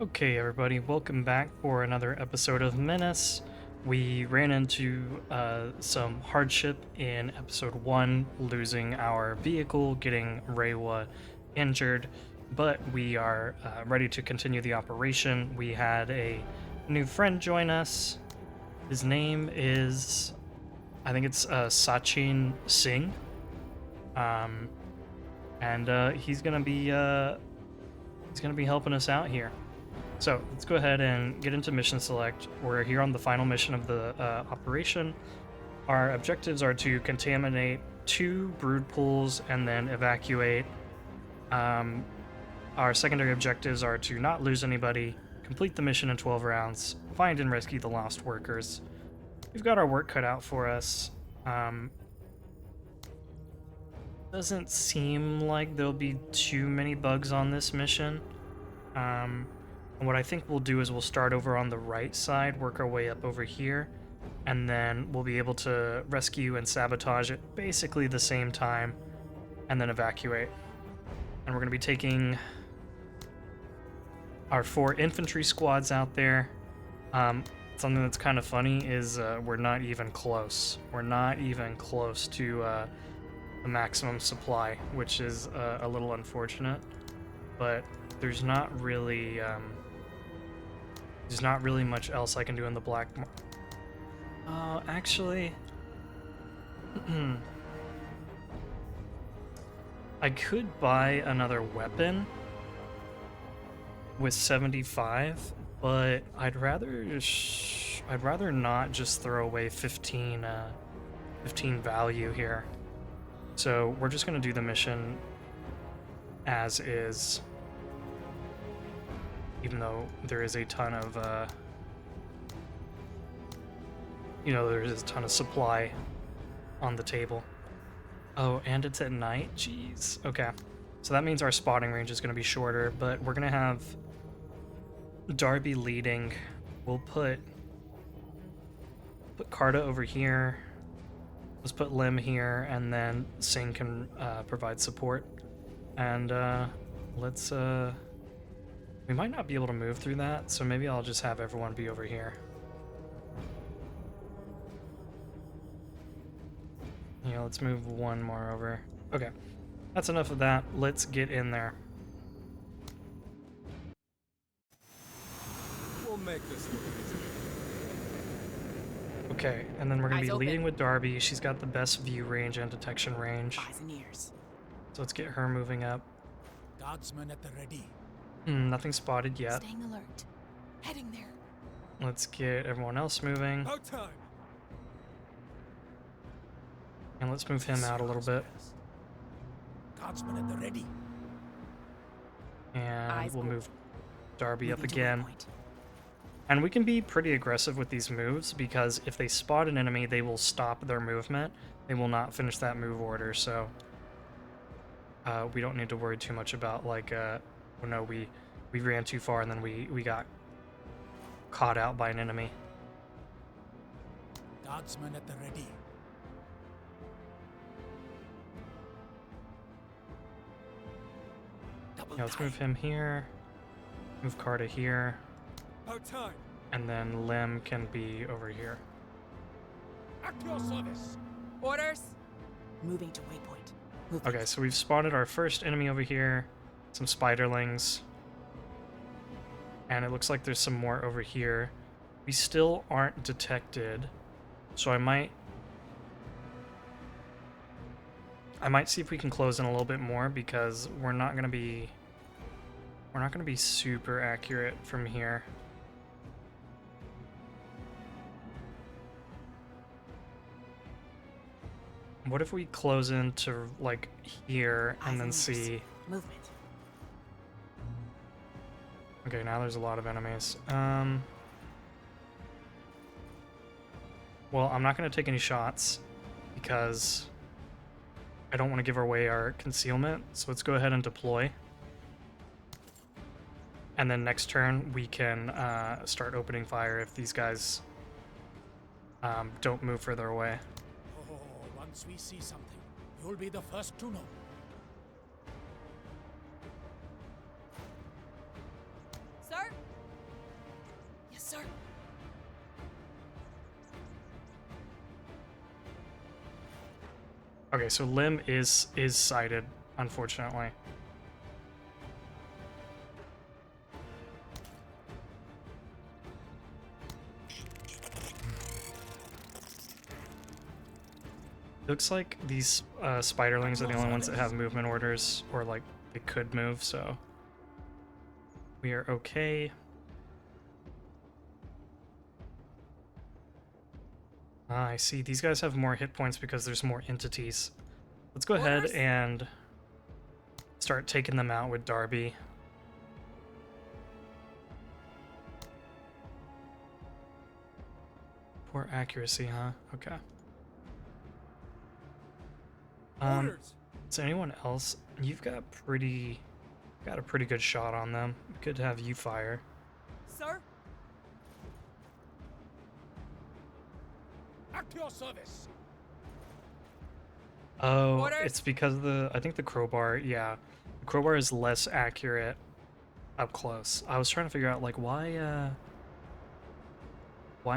Okay, everybody, welcome back for another episode of Menace. We ran into some hardship in episode 1, losing our vehicle, getting Reiwa injured, but we are ready to continue the operation. We had a new friend join us. His name is, I think it's Sachin Singh, and he's gonna be helping us out here. So let's go ahead and get into mission select. We're here on the final mission of the operation. Our objectives are to contaminate 2 brood pools and then evacuate. Our secondary objectives are to not lose anybody, complete the mission in 12 rounds, find and rescue the lost workers. We've got our work cut out for us. Doesn't seem like there'll be too many bugs on this mission. And what I think we'll do is we'll start over on the right side, work our way up over here, and then we'll be able to rescue and sabotage at basically the same time, and then evacuate. And we're going to be taking our 4 infantry squads out there. Something that's kind of funny is we're not even close. We're not even close to the maximum supply, which is a little unfortunate, but there's not really much else I can do in the black actually I could buy another weapon with 75, but I'd rather not just throw away 15 value here. So we're just gonna do the mission as is, even though there is a ton of there's a ton of supply on the table. Oh, and it's at night? Jeez. Okay. So that means our spotting range is going to be shorter, but we're going to have Darby leading. We'll put Carta over here. Let's put Lim here, and then Singh can provide support. And let's... we might not be able to move through that, so maybe I'll just have everyone be over here. Yeah, let's move one more over. Okay, that's enough of that. Let's get in there. We'll make this look easy. Okay, and then we're going to be Eyes leading open. with Darby. She's got the best view range and detection range. Eyes and ears. So let's get her moving up. Guardsmen at the ready. Nothing spotted yet. Staying alert. Heading there. Let's get everyone else moving. About time. And let's move him out a little bit. Guardsmen at the ready. And Eyes we'll open. move Darby up Moving to again. waypoint. And we can be pretty aggressive with these moves, because if they spot an enemy, they will stop their movement. They will not finish that move order, so we don't need to worry too much about, like, oh no, we ran too far and then we got caught out by an enemy. Guardsmen at the ready. Yeah, let's move him here, move Carta here, About time. and then Lim can be over here. At your service. Orders. Moving to waypoint. Movement. Okay, so we've spotted our first enemy over here, some spiderlings, and it looks like there's some more over here. We still aren't detected, so I might see if we can close in a little bit more, because we're not gonna be super accurate from here. What if we close into like here Eyes and then and ears. see? Movement. Okay, now there's a lot of enemies. Well, I'm not going to take any shots because I don't want to give away our concealment. So let's go ahead and deploy. And then next turn, we can start opening fire if these guys don't move further away. Oh, once we see something, you'll be the first to know. Sir, sir. Okay, so Lim is sighted, unfortunately. Looks like these spiderlings are the only ones that have movement orders, or like they could move, so we are okay. Ah, I see. These guys have more hit points because there's more entities. Let's go ahead and start taking them out with Darby. Poor accuracy, huh? Okay. Is anyone else? You've got a pretty good shot on them. Good to have you fire. Sir? At your service. Oh, Orders? it's because I think the crowbar, yeah. The crowbar is less accurate up close. I was trying to figure out like why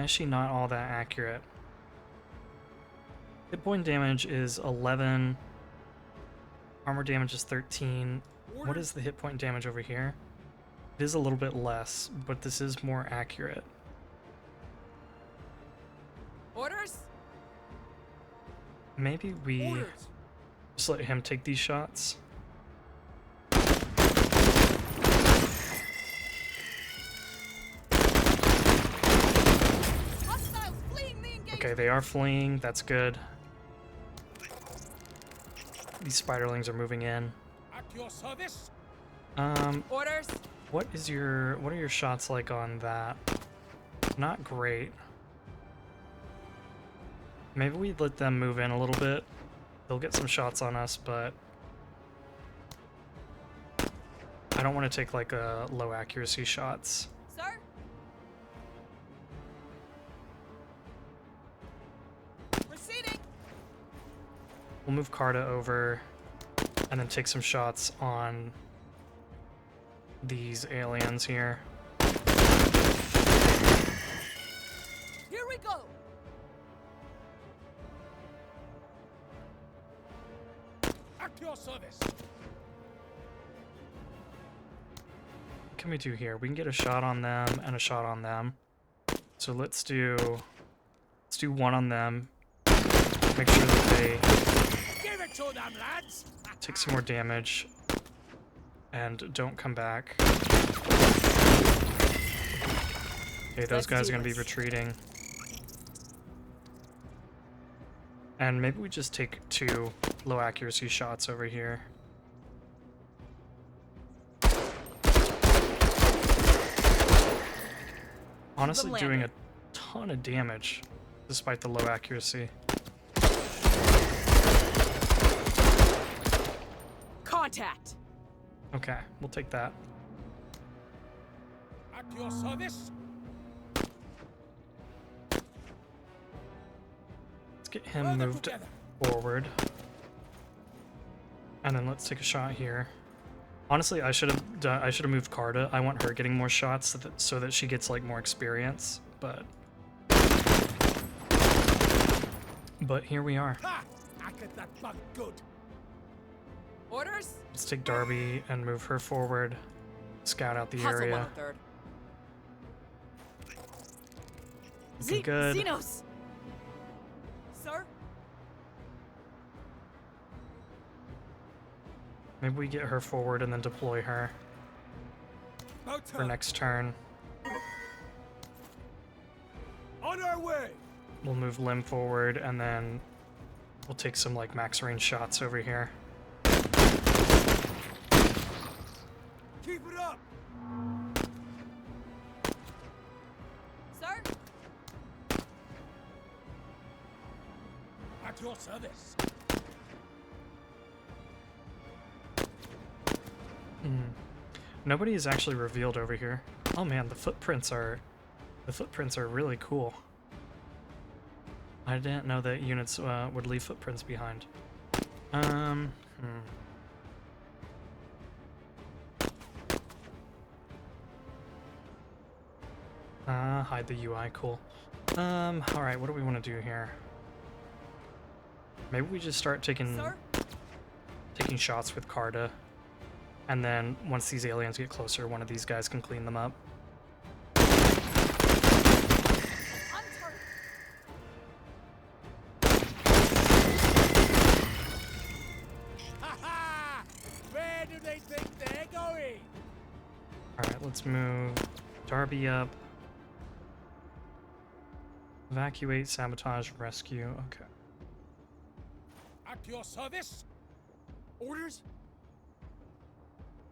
is she not all that accurate? Hit point damage is 11. Armor damage is 13. What is the hit point damage over here? It is a little bit less, but this is more accurate. Orders? Maybe we just let him take these shots. Hostiles fleeing the engagement. Okay, they are fleeing. That's good. These spiderlings are moving in. At your service. Orders? What are your shots like on that? Not great. Maybe we let them move in a little bit. They'll get some shots on us, but I don't want to take like low accuracy shots. Sir? Proceeding. We'll move Carta over and then take some shots on these aliens here. Here we go. At your service. What can we do here? We can get a shot on them and a shot on them. So let's do one on them. Make sure that they Give it to them, lads. take some more damage and don't come back. Okay, those Let's guys do are gonna be this. retreating. And maybe we just take 2 low accuracy shots over here. Honestly, doing a ton of damage despite the low accuracy. Contact. Okay, we'll take that. At your service. Let's get him Further moved together. forward. And then let's take a shot here. Honestly, I should have moved Carta. I want her getting more shots so that she gets like more experience, but here we are. Ha! I get that bug good. Orders? Let's take Darby and move her forward. Scout out the Hustle area. 1/3. Looking good. Xenos. Sir? Maybe we get her forward and then deploy her About for time. next turn. On our way. We'll move Lim forward and then we'll take some like max range shots over here. Keep it up. Sir? At your service. Nobody is actually revealed over here. Oh man, the footprints are really cool. I didn't know that units would leave footprints behind. Hide the UI, cool. Alright, what do we want to do here? Maybe we just start taking shots with Carta, and then once these aliens get closer, one of these guys can clean them up. Where do they think they're going? Alright, let's move Darby up. Evacuate, sabotage, rescue. Okay. At your service. Orders?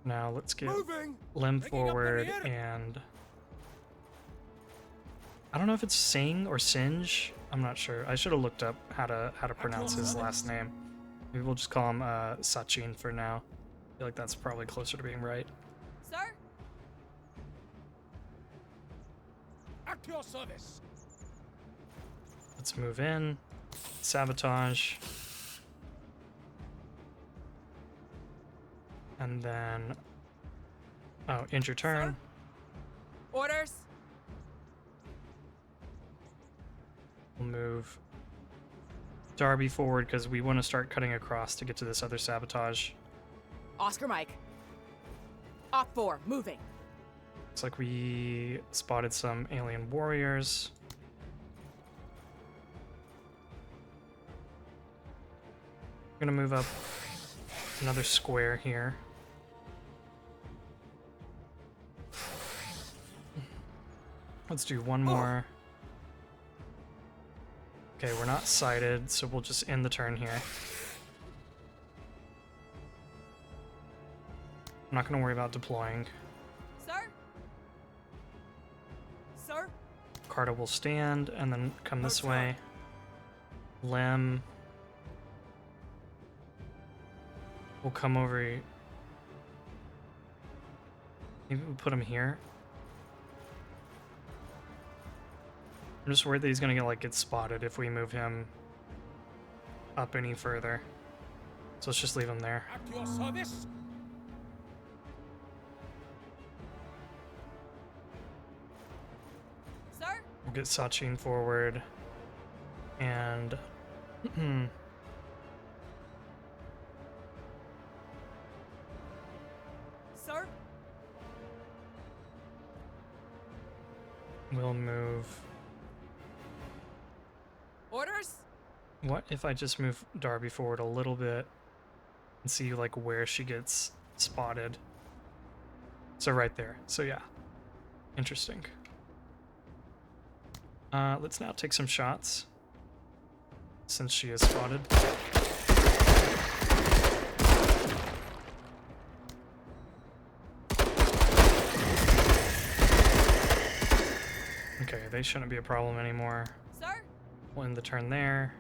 Now let's get Moving. Lem Bringing up the forward, rear. and I don't know if it's Sing or Singe. I'm not sure. I should have looked up how to pronounce his last name. Maybe we'll just call him Sachin for now. I feel like that's probably closer to being right. Sir? At your service. Let's move in. Sabotage. And then... Oh, end your turn. Orders? We'll move Darby forward because we want to start cutting across to get to this other sabotage. Oscar Mike. Op 4, moving. Looks like we spotted some alien warriors. I'm gonna move up another square here. Let's do one more. Okay, we're not sighted, so we'll just end the turn here. I'm not gonna worry about deploying. Sir? Sir? Carta will stand and then come this way. Lem will come over. Maybe we'll put him here. I'm just worried that he's gonna get spotted if we move him up any further. So let's just leave him there. At your service. Sir? We'll get Sachin forward. And Sir? we'll move. Orders? What if I just move Darby forward a little bit and see where she gets spotted? So right there. So yeah. Interesting. Let's now take some shots since she is spotted. Okay, they shouldn't be a problem anymore. Sir? We'll end the turn there.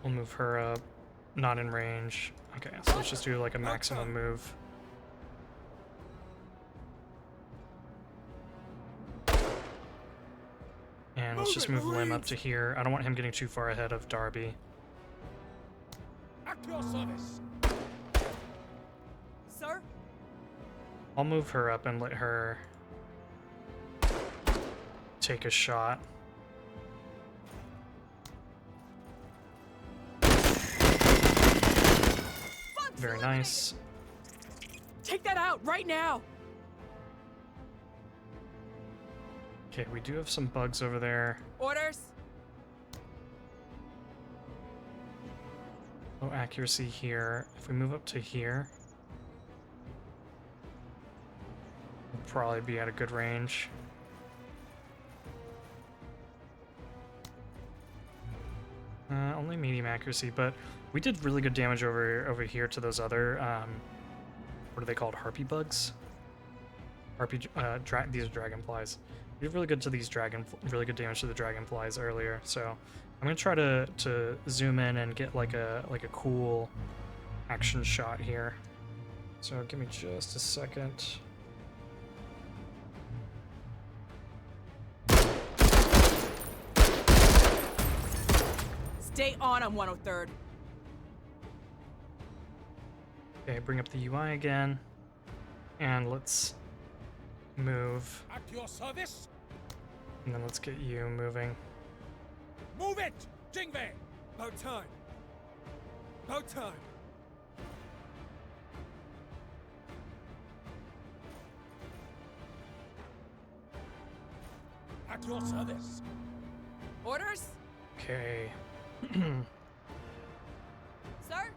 We'll move her up. Not in range. Okay, so let's just do a maximum move. And let's just move Lim up to here. I don't want him getting too far ahead of Darby. At your service. Sir? I'll move her up and let her take a shot. Very nice. Take that out right now! Okay, we do have some bugs over there. Orders? Low accuracy here. If we move up to here, we'll probably be at a good range. Only medium accuracy, but we did really good damage over here to those other, what are they called? Harpy bugs? These are dragonflies. We did really good to these really good damage to the dragonflies earlier. So I'm gonna try to zoom in and get a cool action shot here. So give me just a second. Stay on 103rd. Okay, bring up the UI again, and let's move, At your service. and then let's get you moving. Move it, Jingwei. About time. About time. At your service. Orders? Okay. Sir?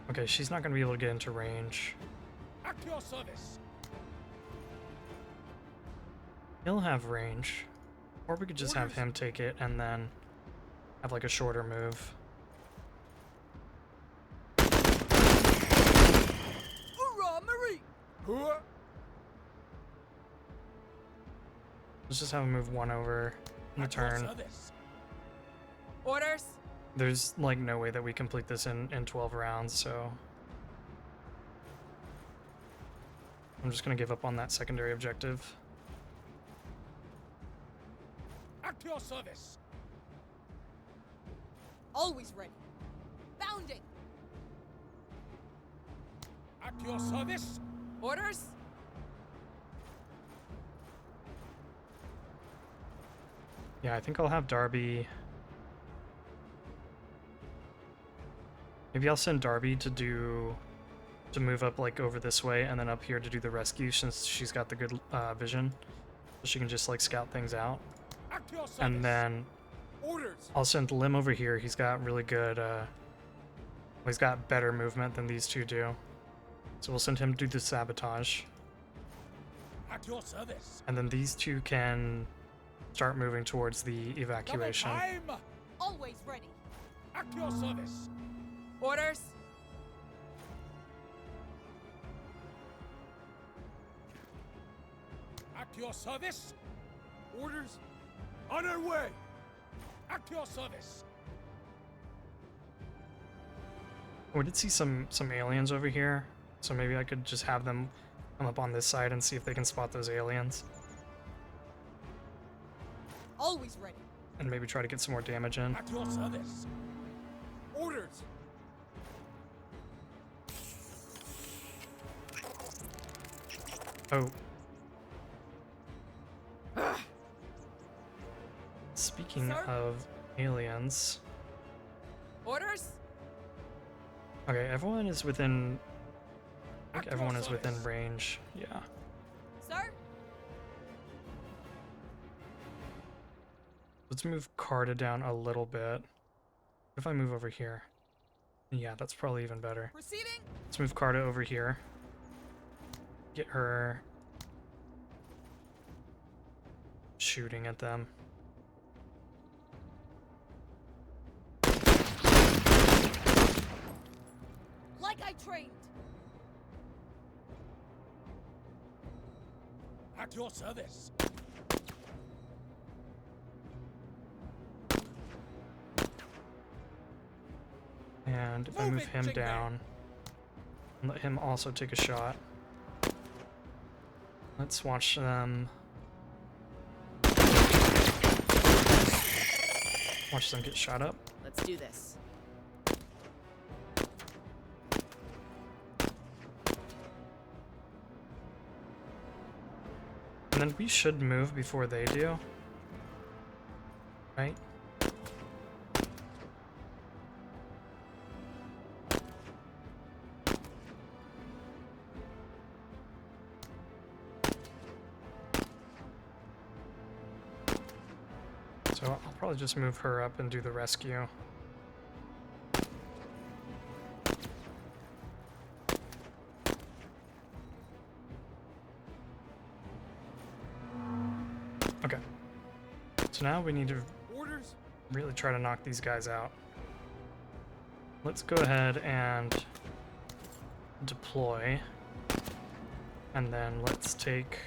Okay, she's not gonna be able to get into range. At your service. He'll have range. Or we could just have him take it and then have like a shorter move. Hoorah, Marie! Who? Let's just have him move one over in the At your turn. service. Orders? There's like no way that we complete this in 12 rounds, so I'm just gonna give up on that secondary objective. At your service. Always ready. Bounding! At your service. Orders? Yeah, I think I'll have Darby. Maybe I'll send Darby to move up like over this way and then up here to do the rescue since she's got the good vision. So she can just like scout things out. At your service. And then Orders. I'll send Lim over here. He's got really good, he's got better movement than these two do. So we'll send him to do the sabotage. At your service. And then these two can start moving towards the Double evacuation. time. Always ready. At your service. Orders? At your service. Orders. On our way. At your service. We did see some aliens over here, so maybe I could just have them come up on this side and see if they can spot those aliens. Always ready. And maybe try to get some more damage in. At your service. Orders. Oh. Speaking Sir? of aliens. Orders? Okay, everyone is within... I think At your everyone is within service. range. Yeah. Sir? Let's move Carta down a little bit. What if I move over here? Yeah, that's probably even better. Proceeding? Let's move Carta over here. Get her shooting at them. Like I trained. At your service. And if I Move move it, him Jingwei. down, and let him also take a shot. Let's watch them. Watch them get shot up. Let's do this. And then we should move before they do. Right? So I'll probably just move her up and do the rescue. Okay. So now we need to Orders. really try to knock these guys out. Let's go ahead and deploy. And then let's take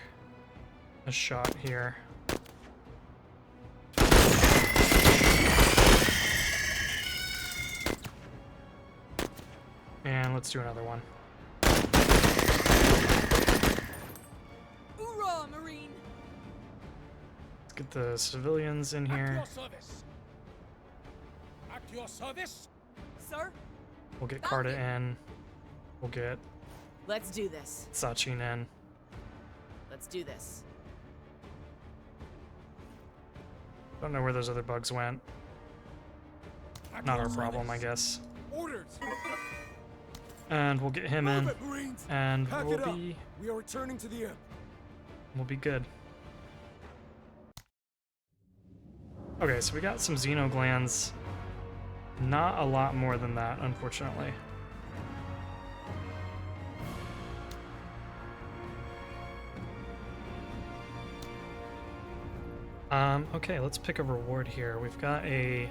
a shot here. And let's do another one. Hoorah, Marine! Let's get the civilians in At here. your service. At your service. Sir? We'll get Carta in. We'll get Let's do this. Sachin in. Let's do this. Don't know where those other bugs went. Not our problem, I guess. Orders. And we'll get him in, Move it, Marines. and Pack we'll it up. be We are returning to the imp. good. Okay, so we got some xenoglands. Not a lot more than that, unfortunately. Okay, let's pick a reward here. We've got a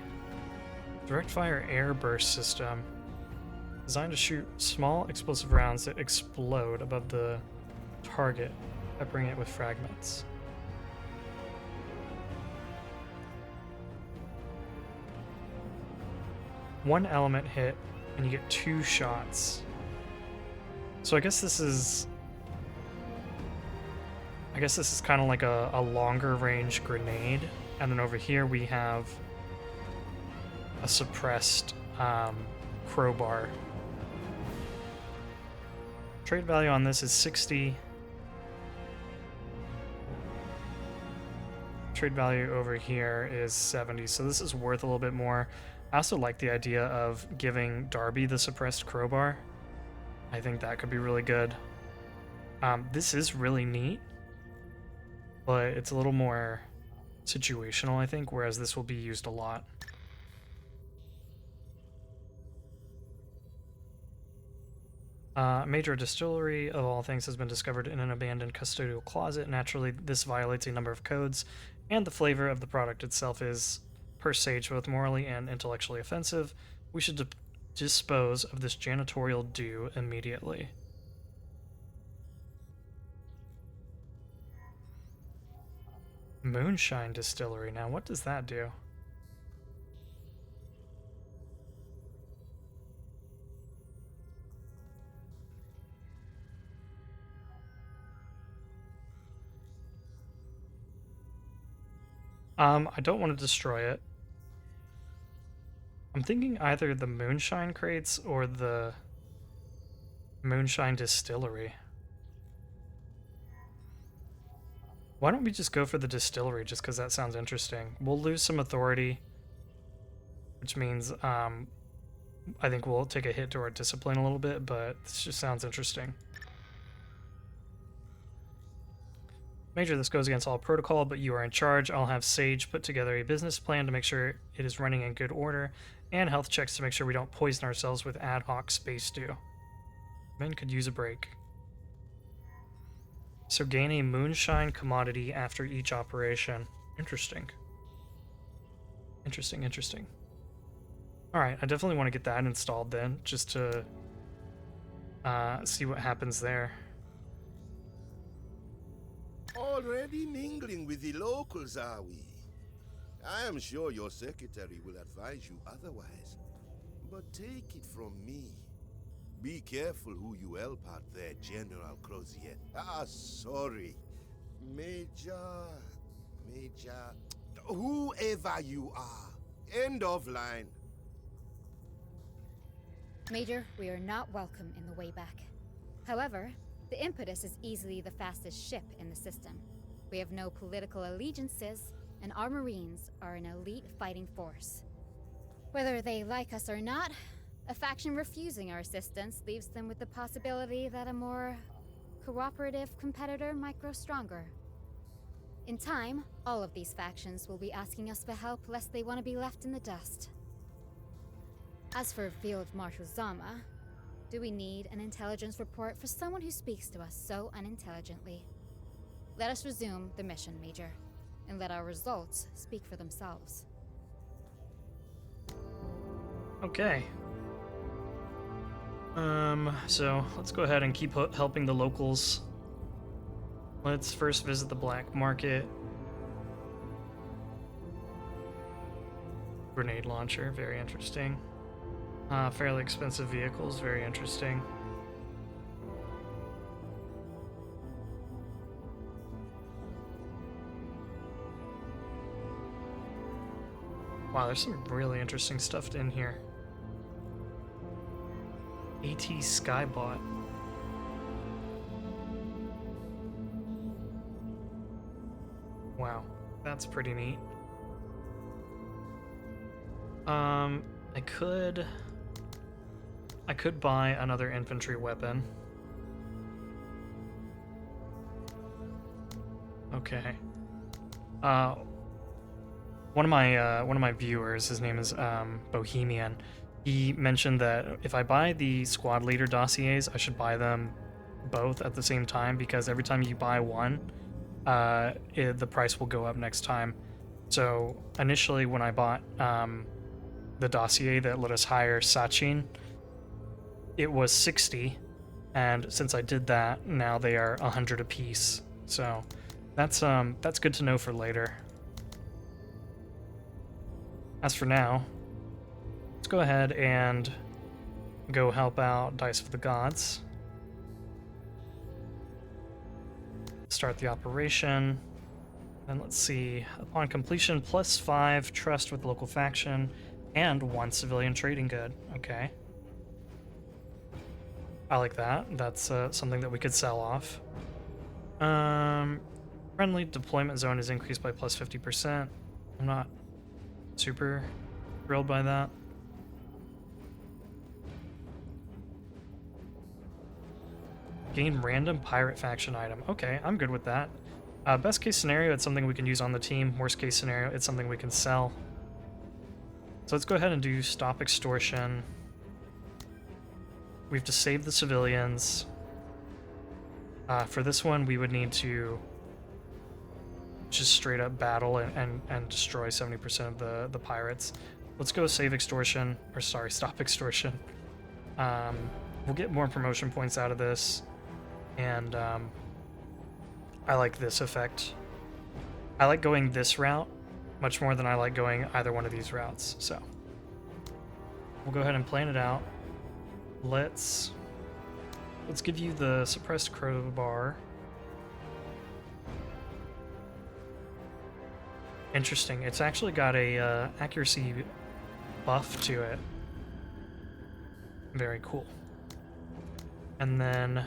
direct fire air burst system designed to shoot small explosive rounds that explode above the target, peppering it with fragments. One element hit, and you get 2 shots. So I guess this is kind of like a longer range grenade. And then over here we have a suppressed crowbar. Trade value on this is 60. Trade value over here is 70, so this is worth a little bit more. I also like the idea of giving Darby the suppressed crowbar. I think that could be really good. This is really neat, but it's a little more situational, I think, whereas this will be used a lot. Major distillery of all things has been discovered in an abandoned custodial closet. Naturally, this violates a number of codes, and the flavor of the product itself is, per se, both morally and intellectually offensive. We should dispose of this janitorial due immediately. Moonshine distillery. Now, what does that do? I don't want to destroy it. I'm thinking either the moonshine crates or the moonshine distillery. Why don't we just go for the distillery, just because that sounds interesting. We'll lose some authority, which means I think we'll take a hit to our discipline a little bit, but this just sounds interesting. Major, this goes against all protocol, but you are in charge. I'll have Sage put together a business plan to make sure it is running in good order, and health checks to make sure we don't poison ourselves with ad hoc space stew. Men could use a break. So gain a moonshine commodity after each operation. Interesting. Interesting. Alright, I definitely want to get that installed then, just to see what happens there. Already mingling with the locals, are we? I am sure your secretary will advise you otherwise. But take it from me. Be careful who you help out there, General Crozier. Sorry. Major... Whoever you are. End of line. Major, we are not welcome in the way back. However, the Impetus is easily the fastest ship in the system. We have no political allegiances, and our Marines are an elite fighting force. Whether they like us or not, a faction refusing our assistance leaves them with the possibility that a more cooperative competitor might grow stronger. In time, all of these factions will be asking us for help lest they want to be left in the dust. As for Field Marshal Zama, do we need an intelligence report for someone who speaks to us so unintelligently? Let us resume the mission, Major, and let our results speak for themselves. Okay. So let's go ahead and keep helping the locals. Let's first visit the black market. Grenade launcher, very interesting. Fairly expensive vehicles, very interesting. Wow, there's some really interesting stuff in here. AT Skybot. Wow, that's pretty neat. I could buy another infantry weapon. Okay. One of my viewers, his name is Bohemian. He mentioned that if I buy the squad leader dossiers, I should buy them both at the same time, because every time you buy one, the price will go up next time. So initially, when I bought the dossier that let us hire Sachin, it was 60, and since I did that, now they are 100 apiece. So that's good to know for later. As for now, let's go ahead and go help out Dice of the Gods. Start the operation. And let's see, upon completion, +5 trust with local faction and 1 civilian trading good. Okay. I like that. That's something that we could sell off. Friendly deployment zone is increased by +50%. I'm not super thrilled by that. Gain random pirate faction item. Okay, I'm good with that. Best case scenario, it's something we can use on the team. Worst case scenario, it's something we can sell. So let's go ahead and do stop extortion. We have to save the civilians. For this one, we would need to just straight up battle and destroy 70% of the pirates. Let's go save extortion, or sorry, stop extortion. We'll get more promotion points out of this, and I like this effect. I like going this route much more than I like going either one of these routes, so we'll go ahead and plan it out. Let's give you the suppressed crowbar. Interesting. It's actually got a accuracy buff to it. Very cool. And then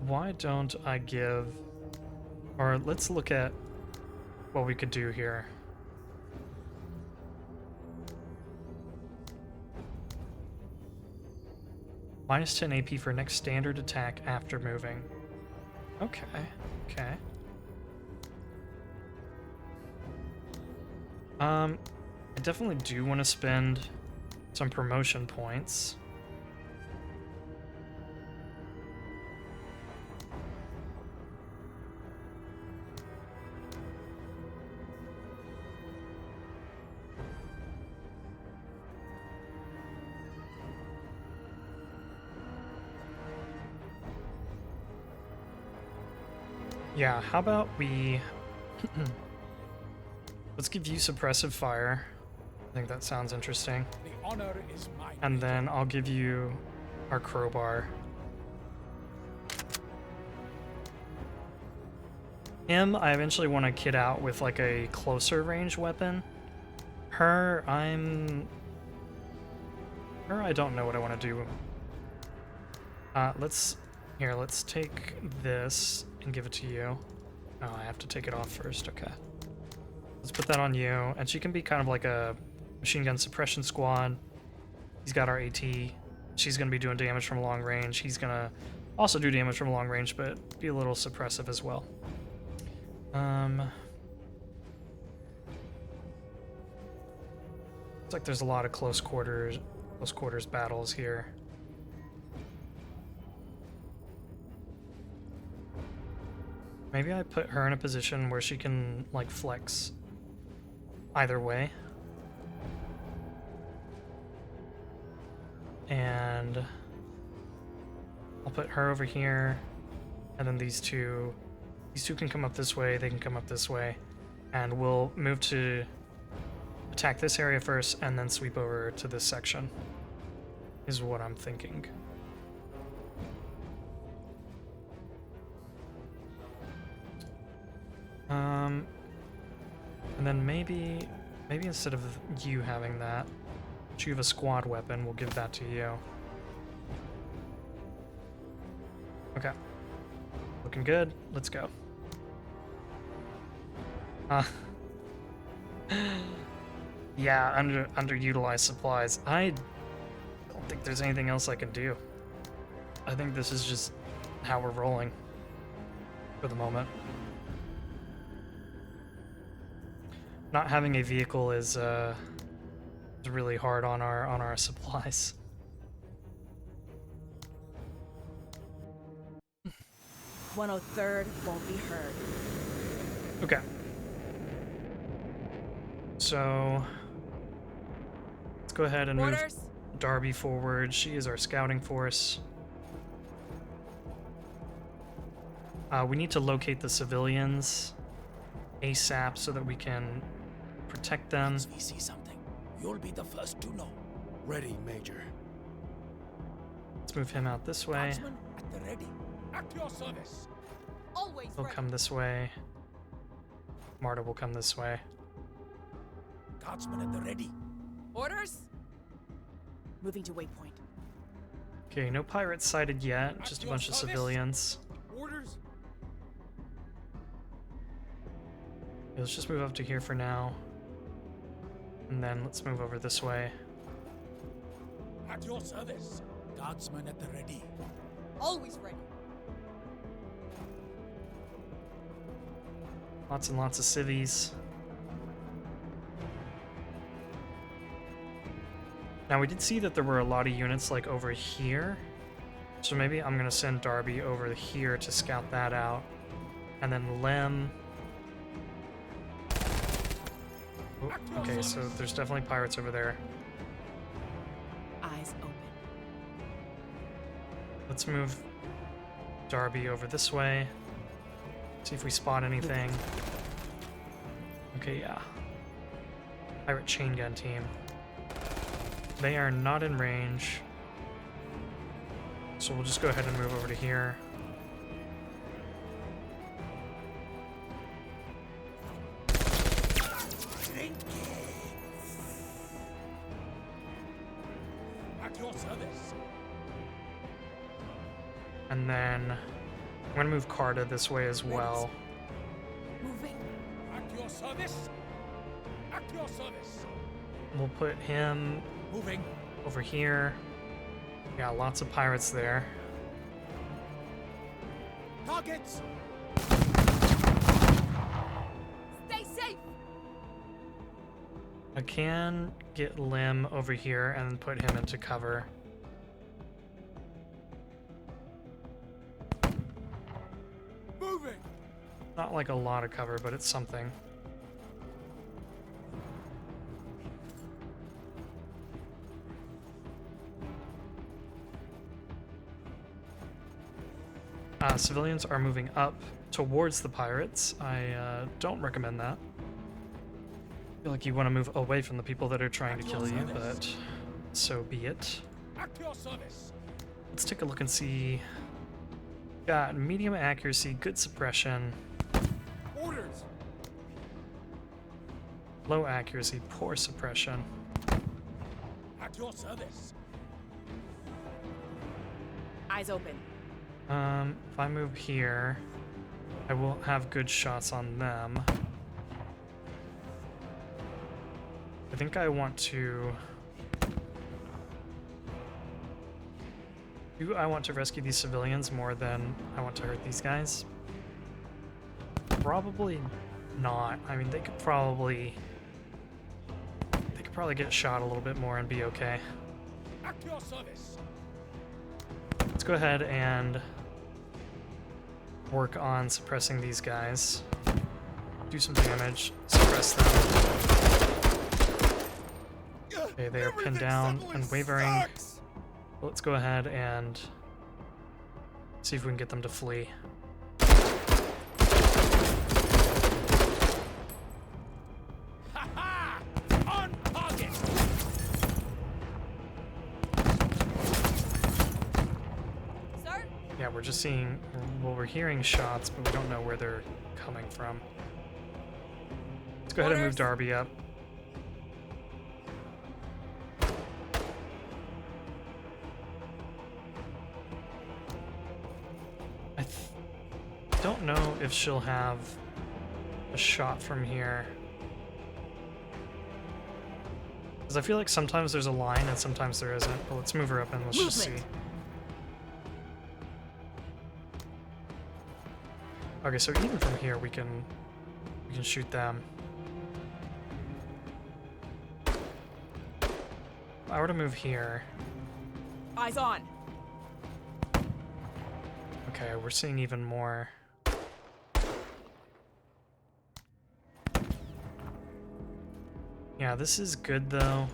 why don't I give, or let's look at what we could do here. -10 AP for next standard attack after moving. Okay, okay. I definitely do want to spend some promotion points. Yeah, how about we let's give you suppressive fire. I think that sounds interesting. The honor is mine. And then I'll give you our crowbar. Him, I eventually want to kit out with like a closer range weapon. Her, I don't know what I want to do. Let's take this and give it to you. Oh, I have to take it off first. Okay. Let's put that on you. And she can be kind of like a machine gun suppression squad. He's got our AT. She's going to be doing damage from long range. He's going to also do damage from long range, but be a little suppressive as well. Looks like there's a lot of close quarters battles here. Maybe I put her in a position where she can, like, flex either way. And I'll put her over here, and then these two can come up this way, they can come up this way, and we'll move to attack this area first and then sweep over to this section, is what I'm thinking. And then maybe Maybe instead of you having that, but you have a squad weapon, we'll give that to you. Okay. Looking good. Let's go. Yeah, underutilized supplies. I don't think there's anything else I can do. I think this is just how we're rolling for the moment. Not having a vehicle is really hard on our supplies. 103rd won't be heard. Okay. So let's go ahead and move Orders. Darby forward. She is our scouting force. We need to locate the civilians ASAP so that we can protect them. Once we see something, you'll be the first to know. Ready, Major. Let's move him out this way. Guardsmen at the ready. At your service. Always He'll ready. come this way. Marta will come this way. Guardsmen at the ready. Orders. Moving to waypoint. Okay, no pirates sighted yet. Just a bunch of civilians. Orders. Okay, let's just move up to here for now. And then let's move over this way. At your service. Guardsmen at the ready. Always ready. Lots and lots of civvies. Now we did see that there were a lot of units like over here. So maybe I'm gonna send Darby over here to scout that out. And then Lem. Oh, okay, so there's definitely pirates over there. Eyes open. Let's move Darby over this way. See if we spot anything. Okay, yeah. Pirate chain gun team. They are not in range. So we'll just go ahead and move over to here. At your service. And then I'm gonna move Carta this way as well. Moving. At your service. At your service. We'll put him Moving. over here. Yeah, lots of pirates there. Targets. Stay safe. I can get Lim over here and put him into cover. Moving. Not like a lot of cover, but it's something. Civilians are moving up towards the pirates. I don't recommend that. I feel like you want to move away from the people that are trying to kill you, but so be it. At your service. Let's take a look and see. Got medium accuracy, good suppression, Orders. low accuracy, poor suppression. At your service. Eyes open. If I move here, I will have good shots on them. I think I want to... Do I want to rescue these civilians more than I want to hurt these guys? Probably not. I mean, they could probably get shot a little bit more and be okay. At your service. Let's go ahead and work on suppressing these guys. Do some damage, suppress them. Okay, they are pinned down and wavering. Let's go ahead and see if we can get them to flee. Ha ha! On target. Sir? Yeah, we're just seeing, well, we're hearing shots, but we don't know where they're coming from. Let's go ahead and move Orders. Darby up. don't know if she'll have a shot from here. Because I feel like sometimes there's a line and sometimes there isn't. But let's move her up and let's just see. Okay, so even from here we can shoot them. If I were to move here. Eyes on. Okay, we're seeing even more. Yeah, this is good though.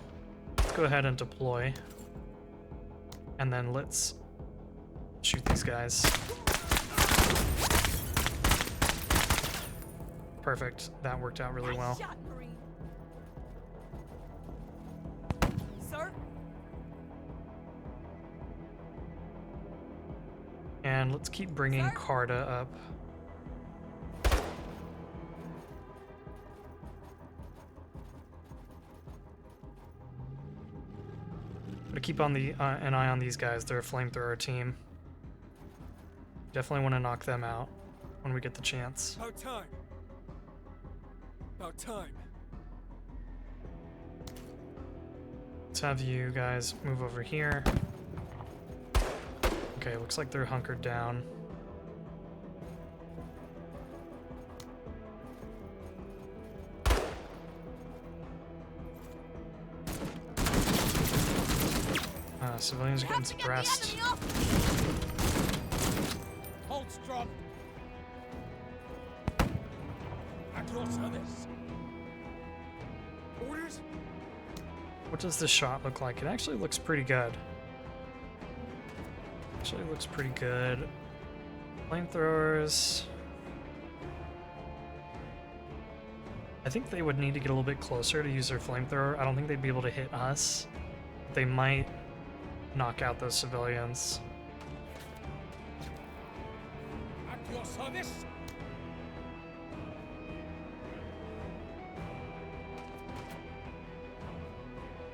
Let's go ahead and deploy. And then let's shoot these guys. Perfect. That worked out really well. Shot, Marine. Sir? And let's keep bringing Sir? Carta up. But keep on an eye on these guys. They're a flamethrower team. Definitely want to knock them out when we get the chance. About time. About time. Let's have you guys move over here. Okay, looks like they're hunkered down. Civilians are getting suppressed. Hold strong. At your service. Orders? What does this shot look like? It actually looks pretty good. Actually looks pretty good. Flamethrowers. I think they would need to get a little bit closer to use their flamethrower. I don't think they'd be able to hit us. They might knock out those civilians. At your service.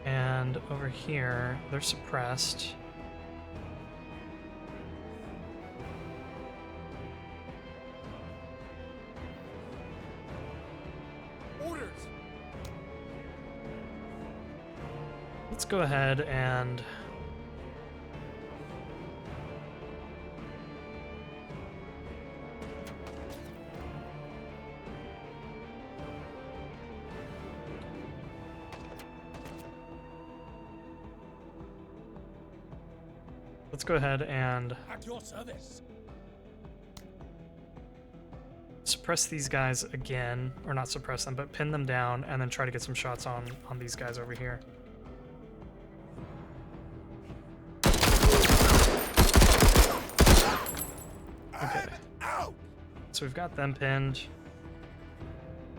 And over here, they're suppressed. Orders. Let's go ahead and At your service. suppress these guys again, or not suppress them, but pin them down, and then try to get some shots on these guys over here. Okay. So we've got them pinned.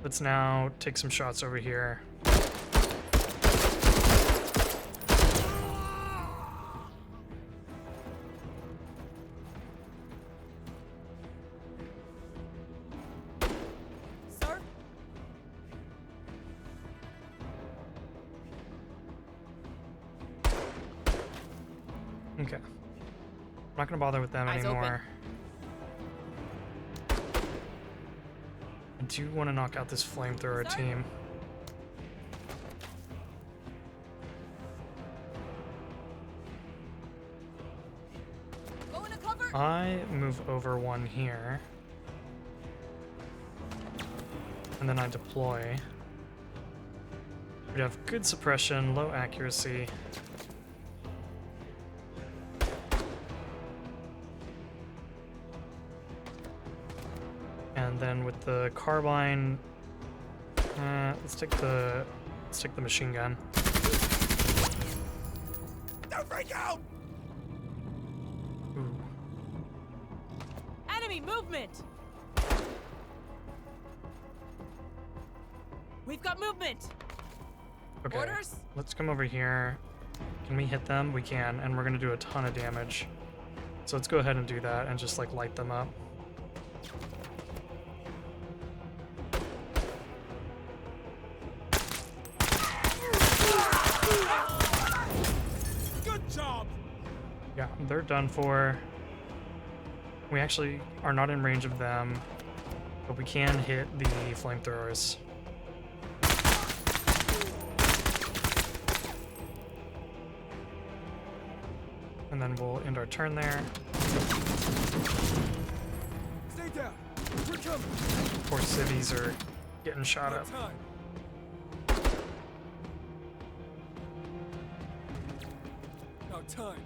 Let's now take some shots over here. Sir? Okay. I'm not gonna bother with them Eyes anymore. I do want to knock out this flamethrower Sir? team. Go into cover. I move over one here. And then I deploy. We have good suppression, low accuracy. And then with the carbine, let's take the machine gun. Don't break out! Ooh. Enemy movement. We've got movement. Okay, Orders? let's come over here. Can we hit them? We can, and we're gonna do a ton of damage. So let's go ahead and do that and just like light them up. Good job! Yeah, they're done for. We actually are not in range of them, but we can hit the flamethrowers. And then we'll end our turn there. Stay down. We're coming. Poor civvies are getting shot About up. time. About time.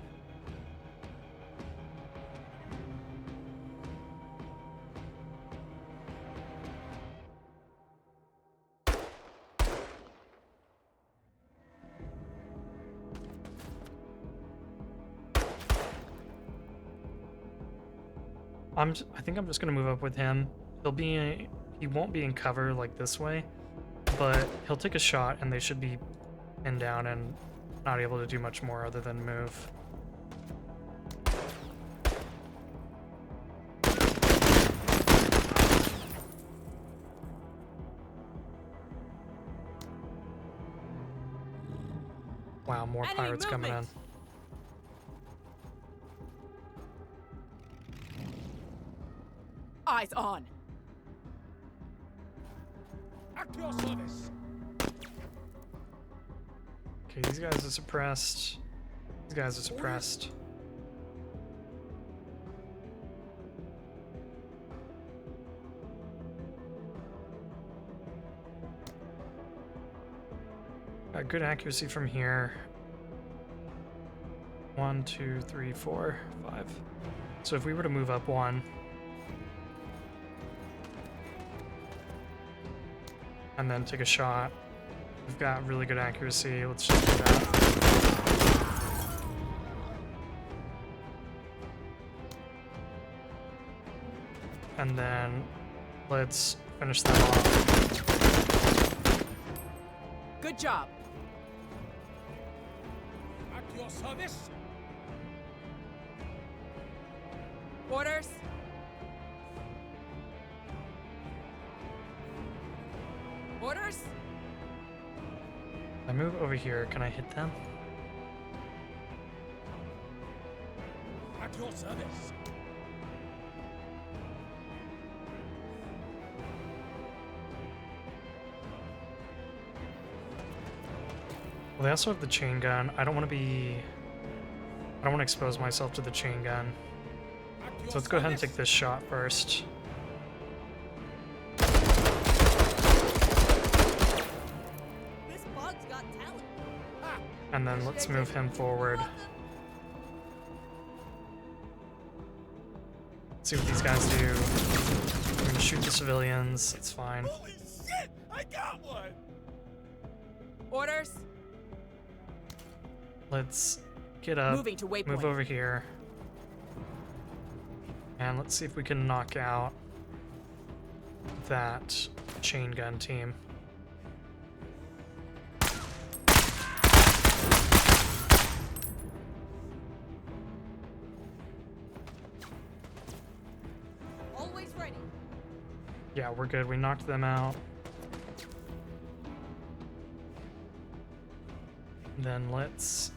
I think I'm just gonna move up with him. He won't be in cover like this way, but he'll take a shot and they should be pinned down and not able to do much more other than move. Wow, more Enemy pirates coming in. movement. Eyes on. At your service. Okay, these guys are suppressed. These guys are suppressed. Got good accuracy from here. 1, 2, 3, 4, 5. So if we were to move up one, and then take a shot, we've got really good accuracy. Let's just do that. And then let's finish that off. Good job. At your service. Orders. Orders. I move over here. Can I hit them? At your service. Well, they also have the chain gun. I don't want to expose myself to the chain gun. At your So let's go ahead and service. take this shot first. This bug's got talent. And then let's move him forward. See what these guys do. We're gonna shoot the civilians. It's fine. Holy shit! I got one. Orders. Let's get up, Moving to waypoint. move over here, and let's see if we can knock out that chain gun team. Always ready. Yeah, we're good. We knocked them out. Then let's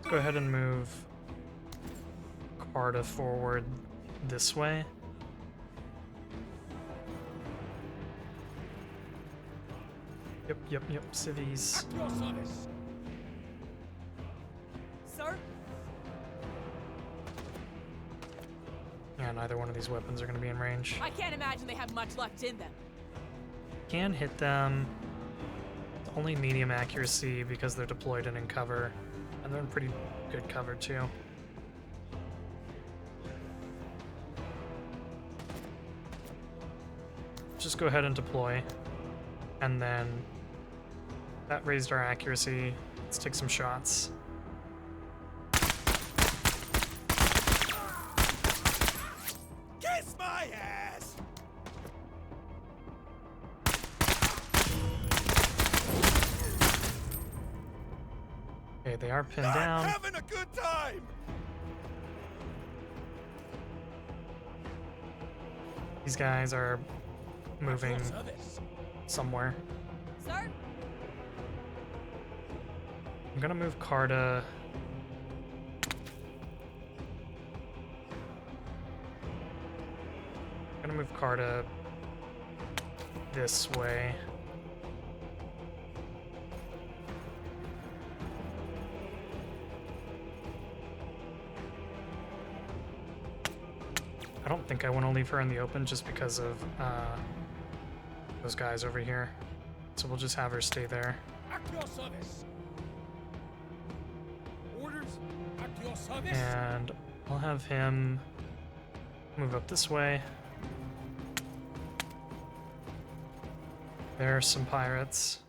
go ahead and move Carta forward this way. Yep, civvies. At your service. Sir. Yeah, neither one of these weapons are going to be in range. I can't imagine they have much left in them. Can hit them. Only medium accuracy because they're deployed and in cover, and they're in pretty good cover too. Just go ahead and deploy, and then that raised our accuracy. Let's take some shots. Kiss my ass. Okay, they are pinned I'm down. having a good time. These guys are moving At your service. somewhere. Sir. I'm gonna move Carta move Carta this way. I don't think I want to leave her in the open just because of those guys over here. So we'll just have her stay there. At your service. Orders at your service. And I'll have him move up this way. There are some pirates.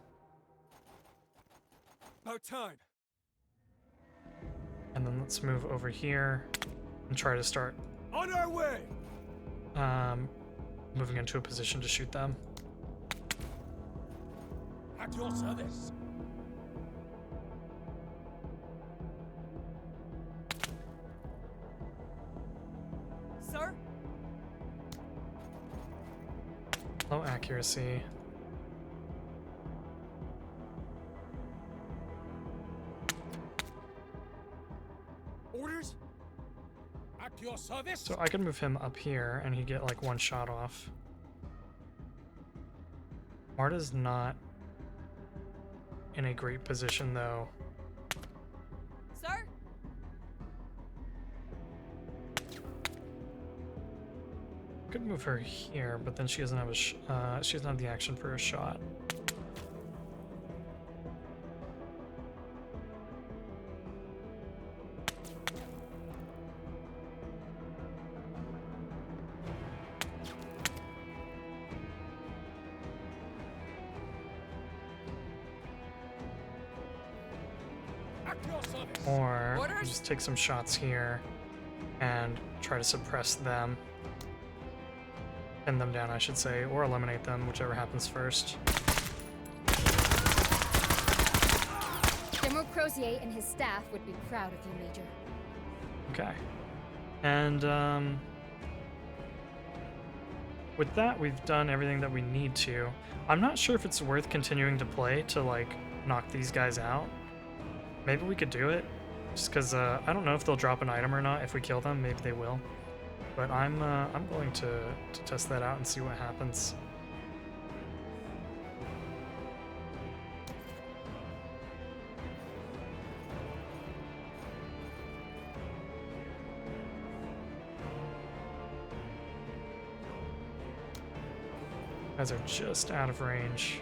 About time. And then let's move over here and try to start On our way. moving into a position to shoot them. At your service. Sir? Low accuracy. Orders? At your service? So I can move him up here and he'd get like one shot off. Marta's not in a great position though. Sir? Could move her here, but then she doesn't have she doesn't have the action for a shot. At your service. Or Orders? just take some shots here and try to suppress them. Pin them down, I should say, or eliminate them, whichever happens first. General Crozier and his staff would be proud of you, Major. Okay. And with that, we've done everything that we need to. I'm not sure if it's worth continuing to play to like knock these guys out. Maybe we could do it, just because I don't know if they'll drop an item or not if we kill them. Maybe they will, but I'm going to test that out and see what happens. Guys are just out of range.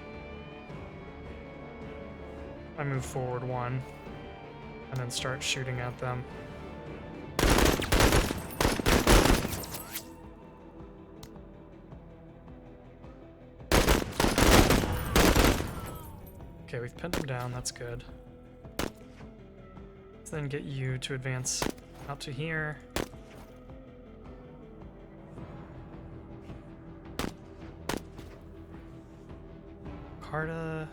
I move forward one and then start shooting at them. Okay, we've pinned them down, that's good. Let's then get you to advance out to here. Carta.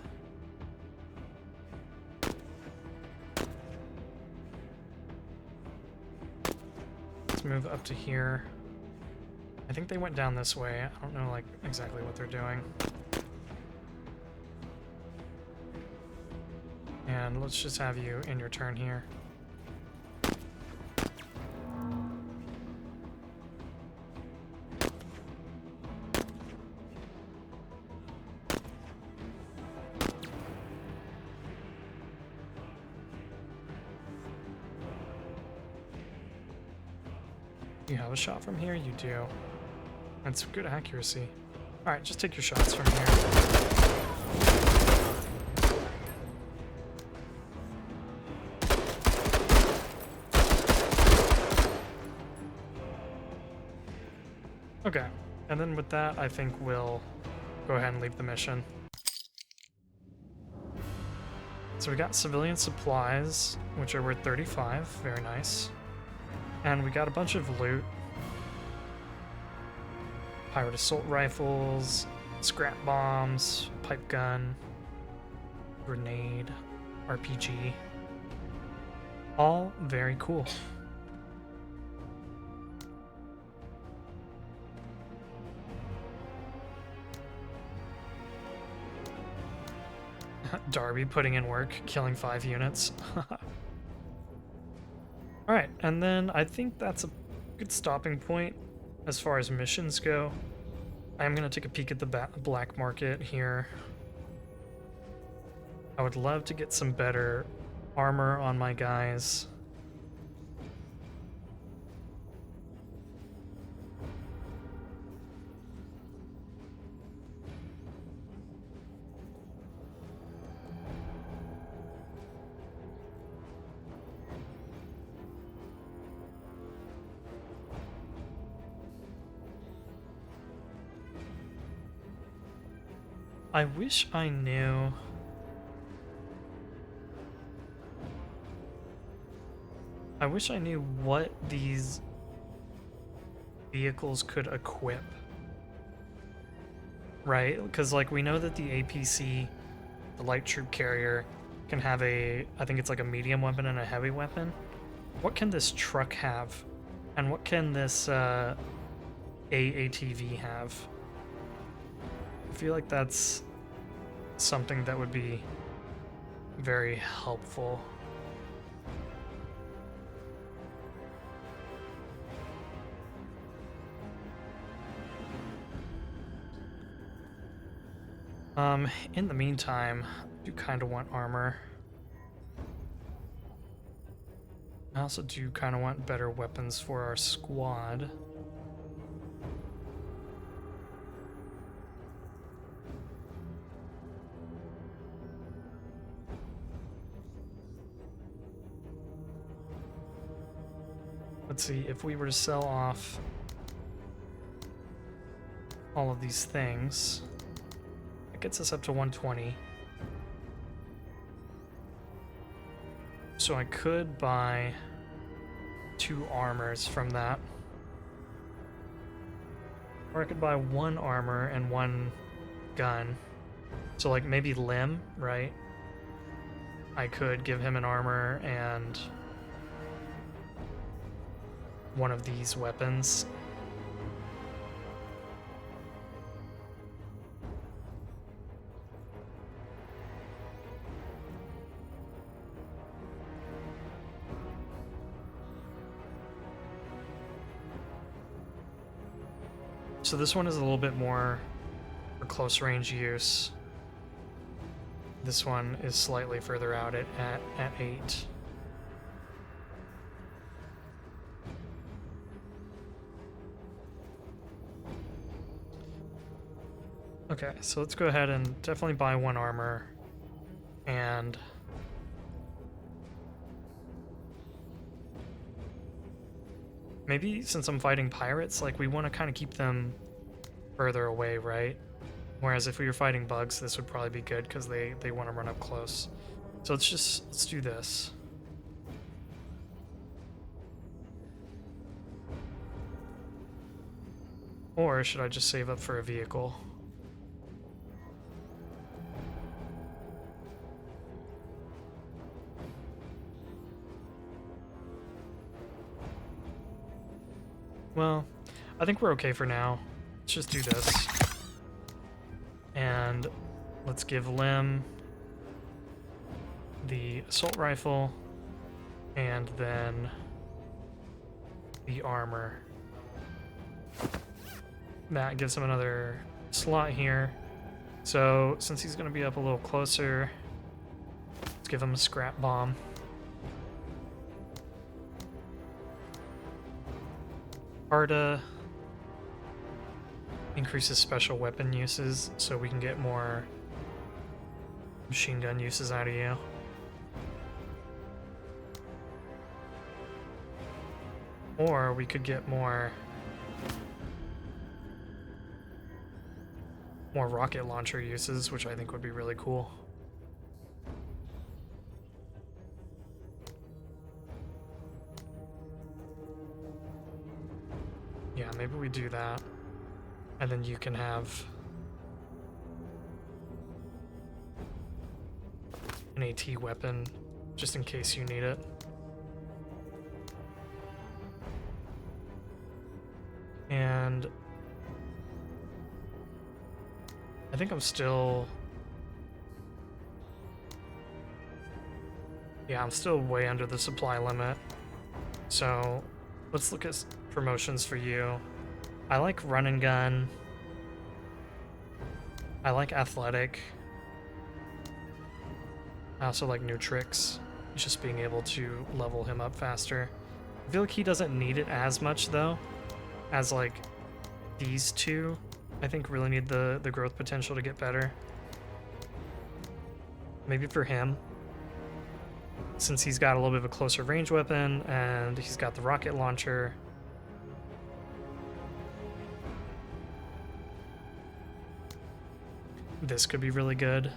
Let's move up to here. I think they went down this way. I don't know like exactly what they're doing. And let's just have you in your turn here. You have a shot from here? You do. That's good accuracy. Alright, just take your shots from here. Okay, and then with that, I think we'll go ahead and leave the mission. So we got civilian supplies, which are worth 35, very nice. And we got a bunch of loot. Pirate assault rifles, scrap bombs, pipe gun, grenade, RPG. All very cool. Darby putting in work, killing 5 units. Alright, and then I think that's a good stopping point as far as missions go. I'm gonna take a peek at the black market here. I would love to get some better armor on my guys. I wish I knew. I wish I knew what these vehicles could equip. Right? Because, like, we know that the APC, the light troop carrier, can have a, I think it's like a medium weapon and a heavy weapon. What can this truck have? And what can this AATV have? I feel like that's something that would be very helpful. In the meantime, I do kind of want armor. I also do kind of want better weapons for our squad. Let's see, if we were to sell off all of these things, that gets us up to 120. So I could buy 2 armors from that. Or I could buy 1 armor and 1 gun. So like maybe Lim, right? I could give him an armor and one of these weapons. So this one is a little bit more for close range use. This one is slightly further out at 8. Okay, so let's go ahead and definitely buy 1 armor, and maybe since I'm fighting pirates, like, we want to kind of keep them further away, right? Whereas if we were fighting bugs, this would probably be good because they want to run up close. So let's do this. Or should I just save up for a vehicle? Well, I think we're okay for now. Let's just do this. And let's give Lim the assault rifle and then the armor. That gives him another slot here. So since he's going to be up a little closer, let's give him a scrap bomb. Arda increases special weapon uses, so we can get more machine gun uses out of you. Or we could get more rocket launcher uses, which I think would be really cool. Yeah, maybe we do that. And then you can have an AT weapon, just in case you need it. And I think I'm still... Yeah, I'm still way under the supply limit. So let's look at promotions for you. I like run and gun. I like athletic. I also like new tricks. Just being able to level him up faster. I feel like he doesn't need it as much though, as like these two. I think really need the growth potential to get better. Maybe for him, since he's got a little bit of a closer range weapon and he's got the rocket launcher. This could be really good.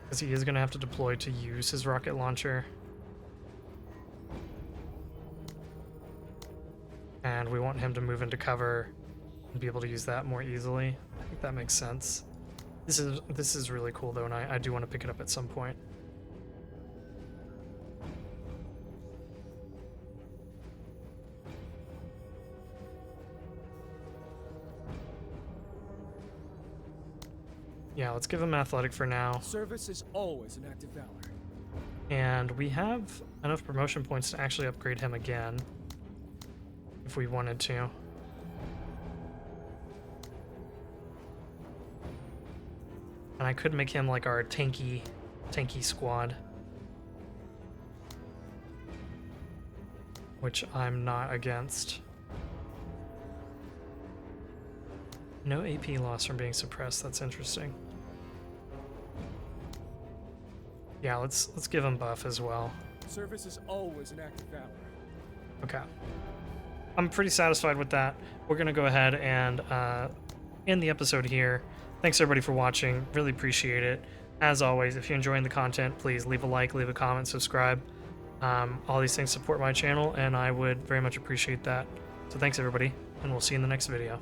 Because he is going to have to deploy to use his rocket launcher. And we want him to move into cover and be able to use that more easily. I think that makes sense. This is really cool though, and I do want to pick it up at some point. Yeah, let's give him athletic for now. Service is always an act of valor. And we have enough promotion points to actually upgrade him again, if we wanted to. And I could make him like our tanky squad, which I'm not against. No AP loss from being suppressed. That's interesting. Yeah, let's give him buff as well. Service is always an act of valor. Okay. I'm pretty satisfied with that. We're going to go ahead and end the episode here. Thanks everybody for watching. Really appreciate it. As always, if you're enjoying the content, please leave a like, leave a comment, subscribe. All these things support my channel, and I would very much appreciate that. So thanks everybody, and we'll see you in the next video.